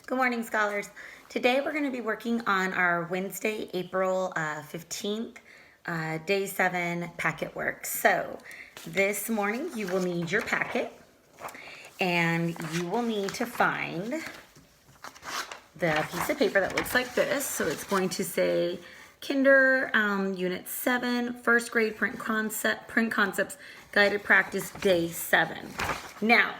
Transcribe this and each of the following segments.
Good morning, scholars. Today we're going to be working on our Wednesday, April 15th, day 7 packet work. So this morning you will need your packet and you will need to find the piece of paper that looks like this. So it's going to say Kinder Unit 7, First Grade Print Concepts, Guided Practice, Day 7. Now,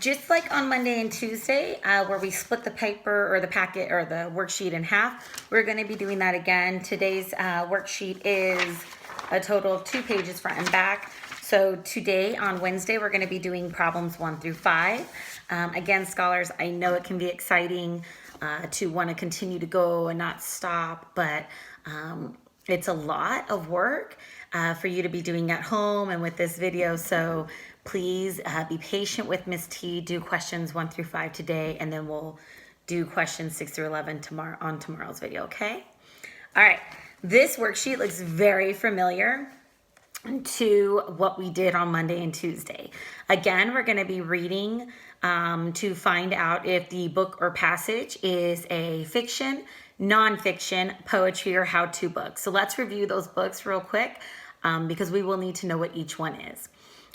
just like on Monday and Tuesday, where we split the paper or the packet or the worksheet in half, we're going to be doing that again. Today's worksheet is a total of 2 pages front and back. So today on Wednesday, we're going to be doing problems 1 through 5. Again, scholars, I know it can be exciting to want to continue to go and not stop, but it's a lot of work for you to be doing at home and with this video. So please be patient with Miss T. Do questions 1 through 5 today, and then we'll do questions 6 through 11 tomorrow on tomorrow's video, okay? All right, this worksheet looks very familiar to what we did on Monday and Tuesday. Again, we're going to be reading to find out if the book or passage is a fiction, nonfiction, poetry, or how-to book. So let's review those books real quick because we will need to know what each one is.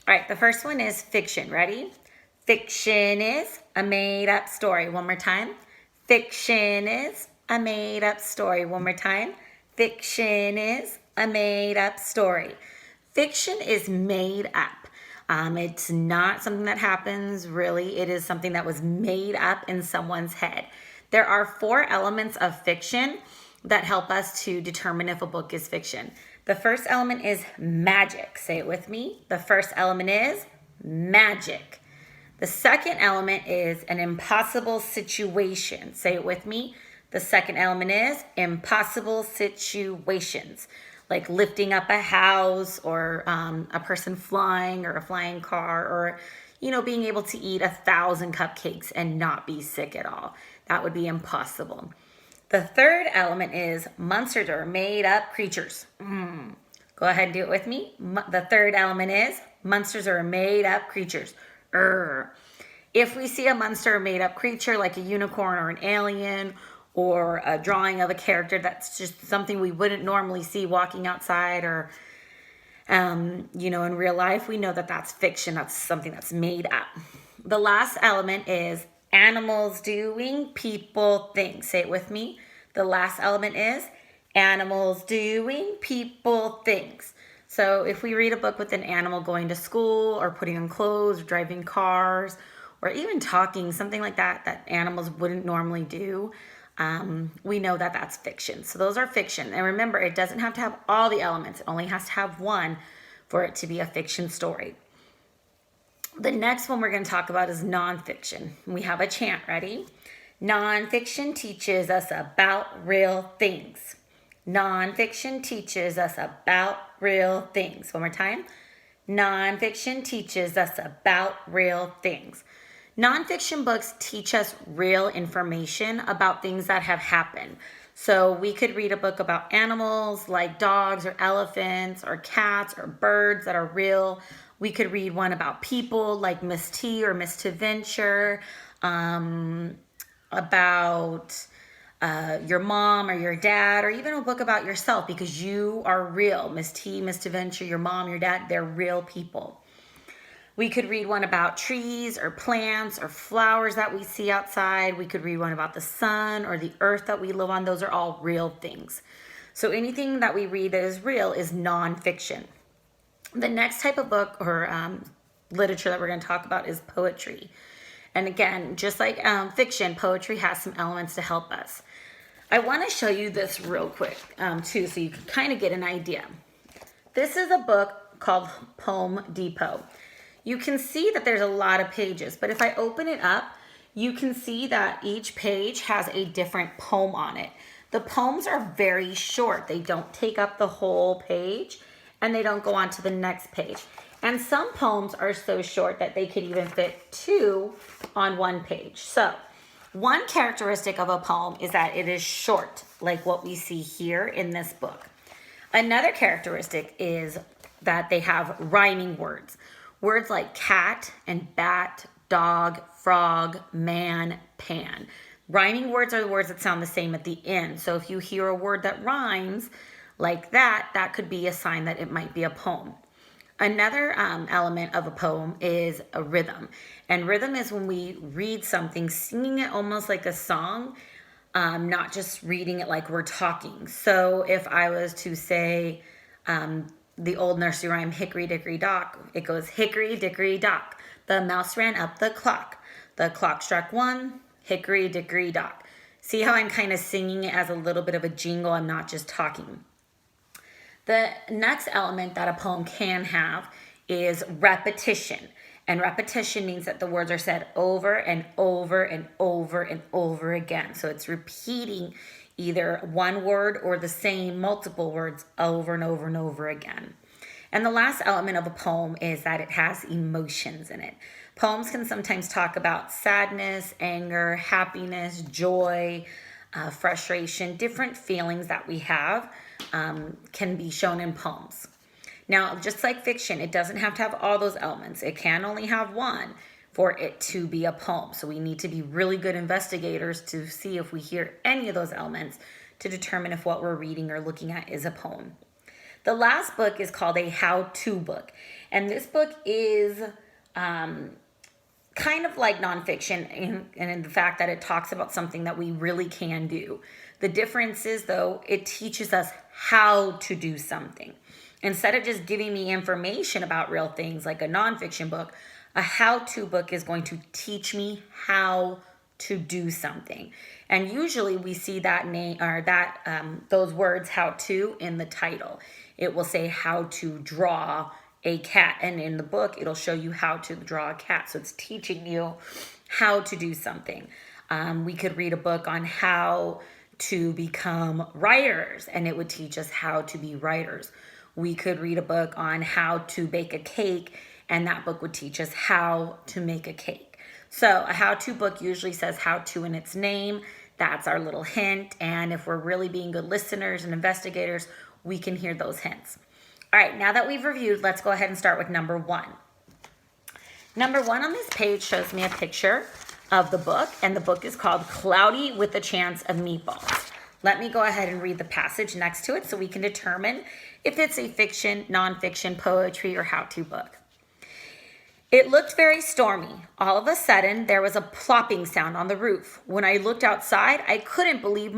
All right, the first one is fiction. Ready? Fiction is a made-up story. One more time. Fiction is a made-up story. One more time. Fiction is a made-up story. Fiction is made up. It's not something that happens really. It is something that was made up in someone's head. There are 4 elements of fiction that help us to determine if a book is fiction. The first element is magic. Say it with me. The first element is magic. The second element is an impossible situation. Say it with me. The second element is impossible situations, like lifting up a house or a person flying or a flying car, or, being able to eat 1,000 cupcakes and not be sick at all. That would be impossible. The third element is monsters or made up creatures. Go ahead and do it with me. The third element is monsters or made up creatures. If we see a monster or made up creature like a unicorn or an alien, or a drawing of a character that's just something we wouldn't normally see walking outside or, in real life, we know that that's fiction. That's something that's made up. The last element is animals doing people things. Say it with me. The last element is animals doing people things. So if we read a book with an animal going to school or putting on clothes or driving cars or even talking, something like that animals wouldn't normally do, we know that that's fiction. So those are fiction. And remember, it doesn't have to have all the elements. It only has to have one for it to be a fiction story. The next one we're going to talk about is nonfiction. We have a chant. Ready? Nonfiction teaches us about real things. Nonfiction teaches us about real things. One more time. Nonfiction teaches us about real things. Nonfiction books teach us real information about things that have happened. So we could read a book about animals like dogs or elephants or cats or birds that are real. We could read one about people like Miss T or Miss Venture, about your mom or your dad, or even a book about yourself because you are real. Miss T, Miss Venture, your mom, your dad, they're real people. We could read one about trees or plants or flowers that we see outside. We could read one about the sun or the earth that we live on. Those are all real things. So anything that we read that is real is nonfiction. The next type of book or literature that we're going to talk about is poetry. And again, just like fiction, poetry has some elements to help us. I want to show you this real quick too, so you can kind of get an idea. This is a book called Poem Depot. You can see that there's a lot of pages, but if I open it up, you can see that each page has a different poem on it. The poems are very short. They don't take up the whole page, and they don't go on to the next page. And some poems are so short that they could even fit 2 on one page. So one characteristic of a poem is that it is short, like what we see here in this book. Another characteristic is that they have rhyming words. Words like cat and bat, dog, frog, man, pan. Rhyming words are the words that sound the same at the end. So if you hear a word that rhymes like that, that could be a sign that it might be a poem. Another element of a poem is a rhythm. And rhythm is when we read something, singing it almost like a song, not just reading it like we're talking. So if I was to say the old nursery rhyme, hickory dickory dock, it goes hickory dickory dock. The mouse ran up the clock. The clock struck one, hickory dickory dock. See how I'm kind of singing it as a little bit of a jingle? I'm not just talking. The next element that a poem can have is repetition. And repetition means that the words are said over and over and over and over again. So it's repeating either one word or the same multiple words over and over and over again. And the last element of a poem is that it has emotions in it. Poems can sometimes talk about sadness, anger, happiness, joy, frustration, different feelings that we have can be shown in poems. Now, just like fiction, it doesn't have to have all those elements. It can only have one for it to be a poem. So we need to be really good investigators to see if we hear any of those elements to determine if what we're reading or looking at is a poem. The last book is called a how-to book. And this book is kind of like nonfiction in the fact that it talks about something that we really can do. The difference is, though, it teaches us how to do something. Instead of just giving me information about real things like a nonfiction book, a how-to book is going to teach me how to do something. And usually we see that name or that those words "how to" in the title. It will say how to draw a cat, and in the book it'll show you how to draw a cat. So it's teaching you how to do something. We could read a book on how to become writers, and it would teach us how to be writers. We could read a book on how to bake a cake, and that book would teach us how to make a cake. So a how-to book usually says how to in its name. That's our little hint. And if we're really being good listeners and investigators, we can hear those hints. All right, now that we've reviewed, let's go ahead and start with number one. Number one on this page shows me a picture of the book, and the book is called Cloudy with a Chance of Meatballs. Let me go ahead and read the passage next to it so we can determine if it's a fiction, nonfiction, poetry, or how-to book. It looked very stormy. All of a sudden, there was a plopping sound on the roof. When I looked outside, I couldn't believe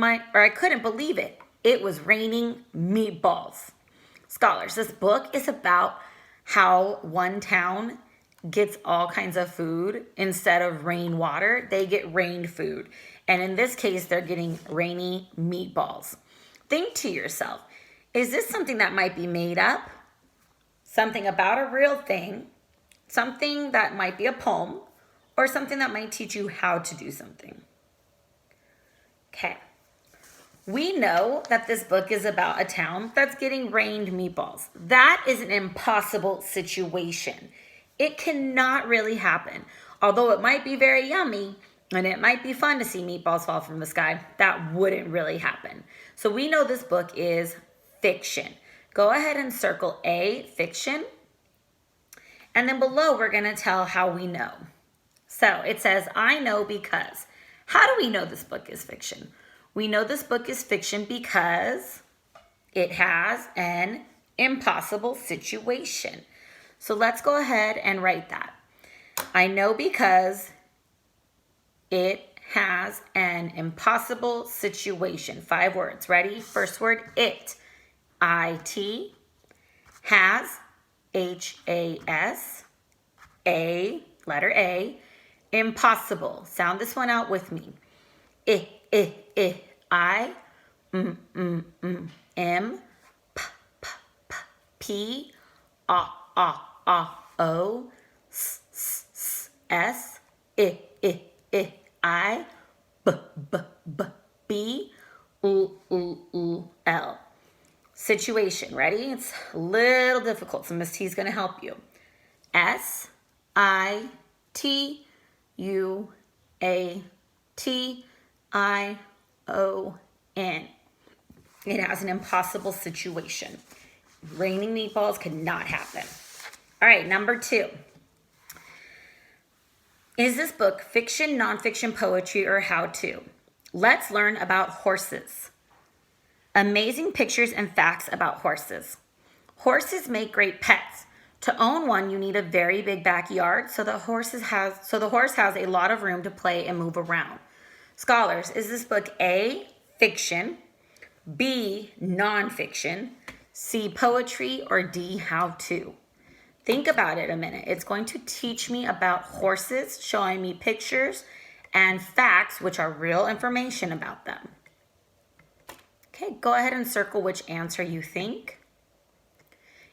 it. It was raining meatballs. Scholars, this book is about how one town gets all kinds of food. Instead of rainwater, they get rained food. And in this case, they're getting rainy meatballs. Think to yourself, is this something that might be made up? Something about a real thing? Something that might be a poem? Or something that might teach you how to do something? Okay. We know that this book is about a town that's getting rained meatballs. That is an impossible situation. It cannot really happen. Although it might be very yummy and it might be fun to see meatballs fall from the sky, that wouldn't really happen. So we know this book is fiction. Go ahead and circle A, fiction. And then below, we're going to tell how we know. So it says, I know because. How do we know this book is fiction? We know this book is fiction because it has an impossible situation. So let's go ahead and write that. I know because it has an impossible situation. 5 words. Ready? First word, it. I-T. Has. H-A-S. A. Letter A. Impossible. Sound this one out with me. I. M. P. P. O. S. I. B. L. Situation. Ready? It's a little difficult, so Miss T is going to help you. S-I-T-U-A-T-I-O-N. It has an impossible situation. Raining meatballs could not happen. All right, number 2. Is this book fiction, nonfiction, poetry, or how-to? Let's learn about horses. Amazing pictures and facts about horses. Horses make great pets. To own one, you need a very big backyard, so the horse has a lot of room to play and move around. Scholars, is this book A, fiction, B, nonfiction, C, poetry, or D, how-to? Think about it a minute. It's going to teach me about horses, showing me pictures and facts, which are real information about them. Okay, go ahead and circle which answer you think.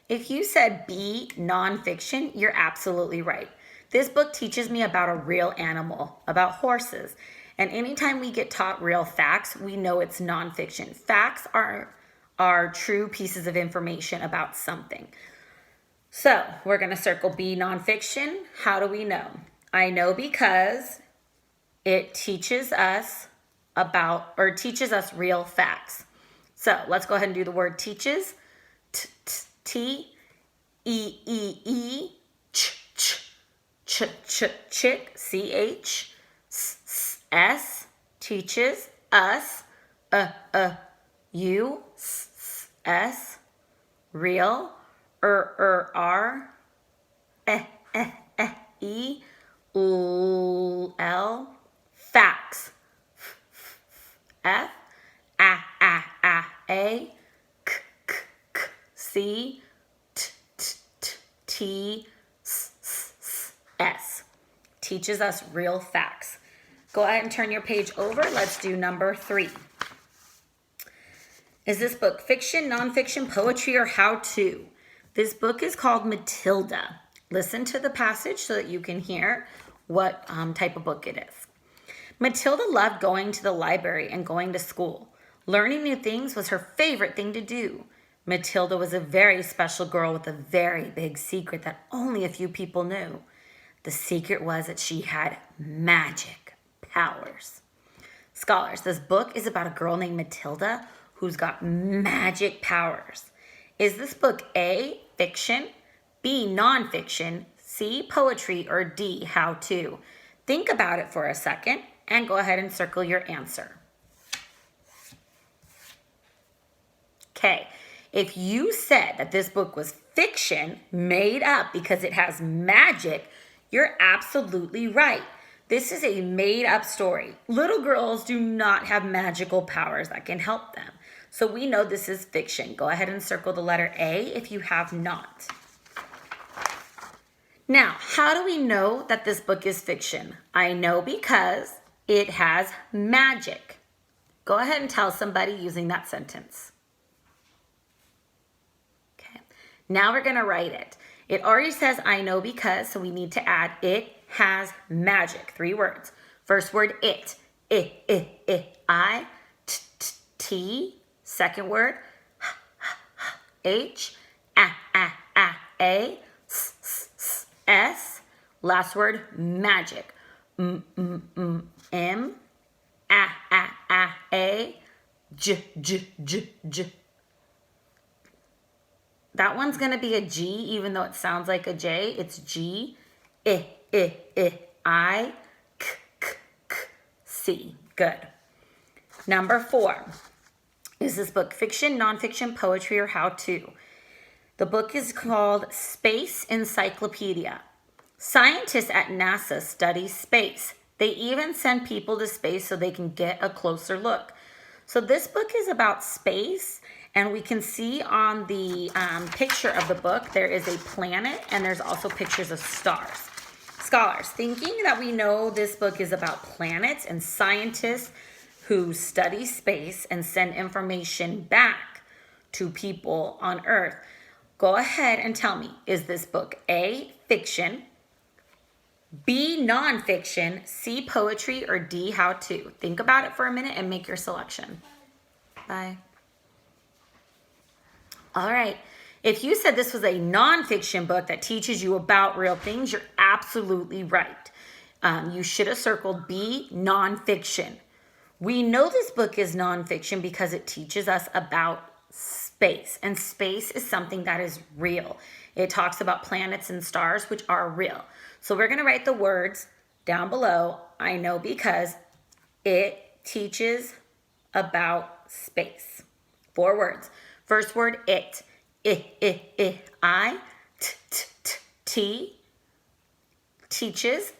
If you said B, nonfiction, you're absolutely right. This book teaches me about a real animal, about horses. And anytime we get taught real facts, we know it's nonfiction. Facts are true pieces of information about something. So we're going to circle B, nonfiction. How do we know? I know because it teaches us real facts. So let's go ahead and do the word teaches. T, E, E, E, ch, ch, ch, ch, chick, C-H, S, teaches us, U, S, real, R, E, L, facts, F, A, C, T, S. Teaches us real facts. Go ahead and turn your page over. Let's do number 3. Is this book fiction, nonfiction, poetry, or how-to? This book is called Matilda. Listen to the passage so that you can hear what type of book it is. Matilda loved going to the library and going to school. Learning new things was her favorite thing to do. Matilda was a very special girl with a very big secret that only a few people knew. The secret was that she had magic powers. Scholars, this book is about a girl named Matilda who's got magic powers. Is this book A, fiction, B, nonfiction, C, poetry, or D, how-to? Think about it for a second and go ahead and circle your answer. Okay, if you said that this book was fiction, made up because it has magic, you're absolutely right. This is a made-up story. Little girls do not have magical powers that can help them. So we know this is fiction. Go ahead and circle the letter A if you have not. Now, how do we know that this book is fiction? I know because it has magic. Go ahead and tell somebody using that sentence. Okay. Now we're going to write it. It already says I know because, so we need to add it has magic. 3 words. First word, it. I, T. Second word, H, A, S. Last word, magic. M, A, J. That one's going to be a G, even though it sounds like a J. It's G, I, C. Good. Number 4. Is this book fiction, nonfiction, poetry, or how-to? The book is called Space Encyclopedia. Scientists at NASA study space. They even send people to space so they can get a closer look. So this book is about space, and we can see on the picture of the book, there is a planet, and there's also pictures of stars. Scholars, thinking that we know this book is about planets and scientists who study space and send information back to people on Earth. Go ahead and tell me, is this book A, fiction, B, nonfiction, C, poetry, or D, how-to? Think about it for a minute and make your selection. Bye. All right. If you said this was a nonfiction book that teaches you about real things, you're absolutely right. You should have circled B, nonfiction. We know this book is nonfiction because it teaches us about space, and space is something that is real. It talks about planets and stars, which are real. So we're going to write the words down below. I know because it teaches about space. 4 words. First word, it. I. T. Teaches.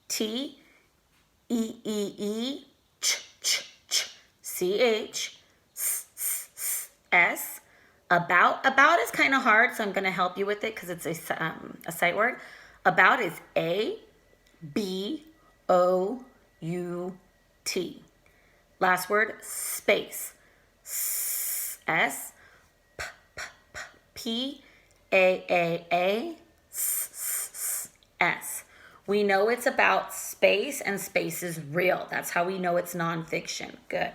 T. Ch. S. About. About is kind of hard, so I'm going to help you with it because it's a sight word. About is A-B-O-U-T. Last word, space. S-P-A-A-A-S. We know it's about space, and space is real. That's how we know it's nonfiction. Good.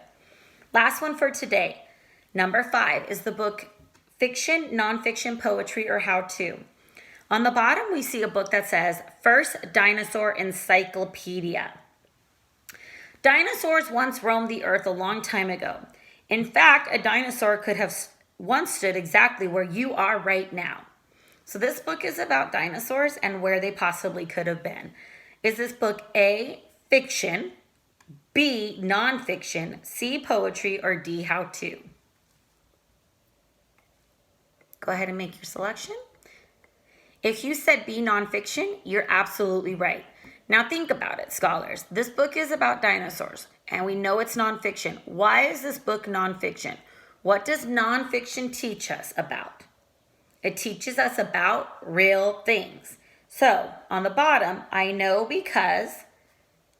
Last one for today. Number 5 is the book Fiction, Nonfiction, Poetry, or How To. On the bottom, we see a book that says First Dinosaur Encyclopedia. Dinosaurs once roamed the earth a long time ago. In fact, a dinosaur could have once stood exactly where you are right now. So this book is about dinosaurs and where they possibly could have been. Is this book A, fiction, B, nonfiction, C, poetry, or D, how to? Go ahead and make your selection. If you said B, nonfiction, you're absolutely right. Now think about it, scholars. This book is about dinosaurs, and we know it's nonfiction. Why is this book nonfiction? What does nonfiction teach us about? It teaches us about real things. So on the bottom, I know because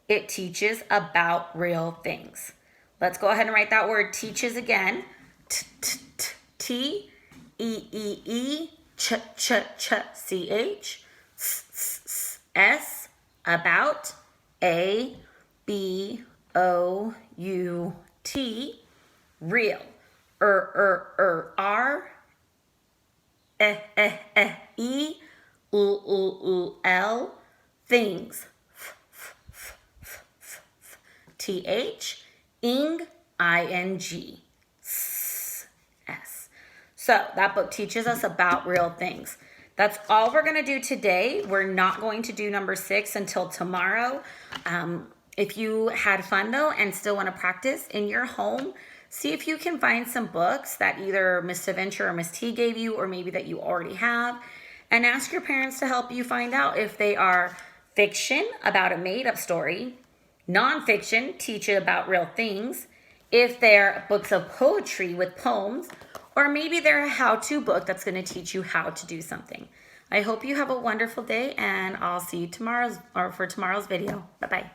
it teaches about real things. Let's go ahead and write that word teaches again. T-E-E-E-ch-ch-ch-C-H. S, about. A-B-O-U-T, real. R, E-U-L, things. T-H, ing, I-N-G. S. So that book teaches us about real things. That's all we're going to do today. We're not going to do number 6 until tomorrow. If you had fun, though, and still want to practice in your home, see if you can find some books that either Miss Venture or Miss T gave you, or maybe that you already have, and ask your parents to help you find out if they are fiction, about a made-up story, nonfiction, teach you about real things, if they're books of poetry with poems, or maybe they're a how-to book that's going to teach you how to do something. I hope you have a wonderful day, and I'll see you for tomorrow's video. Bye-bye.